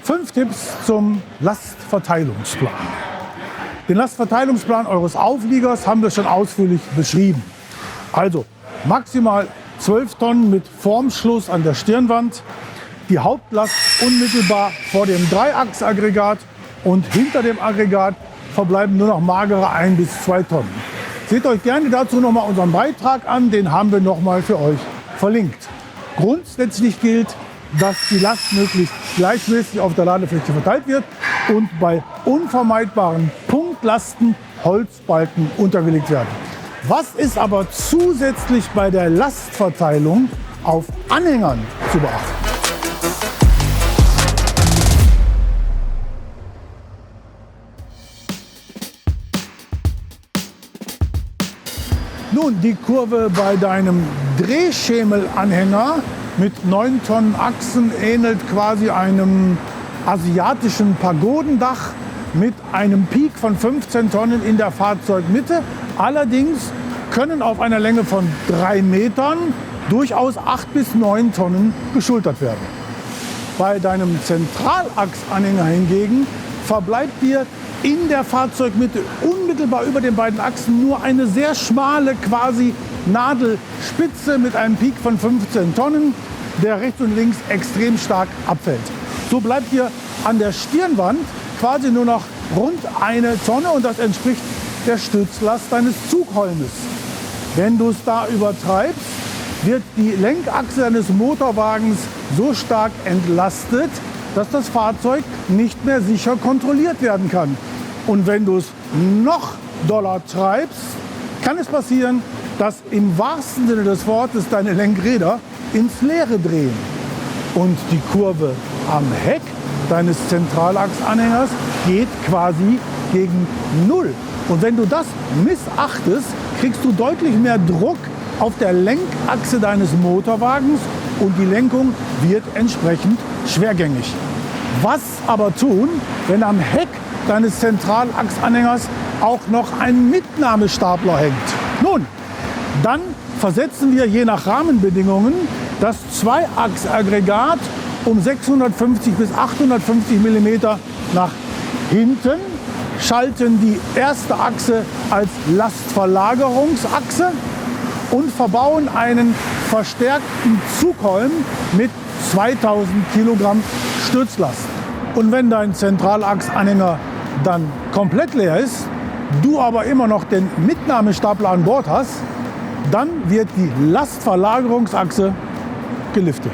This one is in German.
5 Tipps zum Lastverteilungsplan. Den Lastverteilungsplan eures Aufliegers haben wir schon ausführlich beschrieben. Also maximal 12 Tonnen mit Formschluss an der Stirnwand, die Hauptlast unmittelbar vor dem Dreiachsaggregat und hinter dem Aggregat verbleiben nur noch magere 1 bis 2 Tonnen. Seht euch gerne dazu noch mal unseren Beitrag an, den haben wir noch mal für euch verlinkt. Grundsätzlich gilt, dass die Last möglichst gleichmäßig auf der Ladefläche verteilt wird und bei unvermeidbaren Punktlasten Holzbalken untergelegt werden. Was ist aber zusätzlich bei der Lastverteilung auf Anhängern zu beachten? Nun, die Kurve bei deinem Drehschemelanhänger mit 9 Tonnen Achsen ähnelt quasi einem asiatischen Pagodendach mit einem Peak von 15 Tonnen in der Fahrzeugmitte. Allerdings können auf einer Länge von 3 Metern durchaus 8 bis 9 Tonnen geschultert werden. Bei deinem Zentralachsanhänger hingegen verbleibt dir in der Fahrzeugmitte unmittelbar über den beiden Achsen nur eine sehr schmale quasi Nadelspitze mit einem Peak von 15 Tonnen, der rechts und links extrem stark abfällt. So bleibt dir an der Stirnwand quasi nur noch rund 1 Tonne und das entspricht der Stützlast deines Zugholmes. Wenn du es da übertreibst, wird die Lenkachse deines Motorwagens so stark entlastet, dass das Fahrzeug nicht mehr sicher kontrolliert werden kann. Und wenn du es noch doller treibst, kann es passieren, dass im wahrsten Sinne des Wortes deine Lenkräder ins Leere drehen. Und die Kurve am Heck deines Zentralachsanhängers geht quasi gegen Null. Und wenn du das missachtest, kriegst du deutlich mehr Druck auf der Lenkachse deines Motorwagens und die Lenkung wird entsprechend schwergängig. Was aber tun, wenn am Heck deines Zentralachsanhängers auch noch ein Mitnahmestapler hängt? Nun, dann versetzen wir je nach Rahmenbedingungen das Zweiachsaggregat um 650 bis 850 mm nach hinten, schalten die erste Achse als Lastverlagerungsachse und verbauen einen verstärkten Zugholm mit 2000 Kilogramm Stützlast. Und wenn dein Zentralachsanhänger dann komplett leer ist, du aber immer noch den Mitnahmestapler an Bord hast, dann wird die Lastverlagerungsachse geliftet.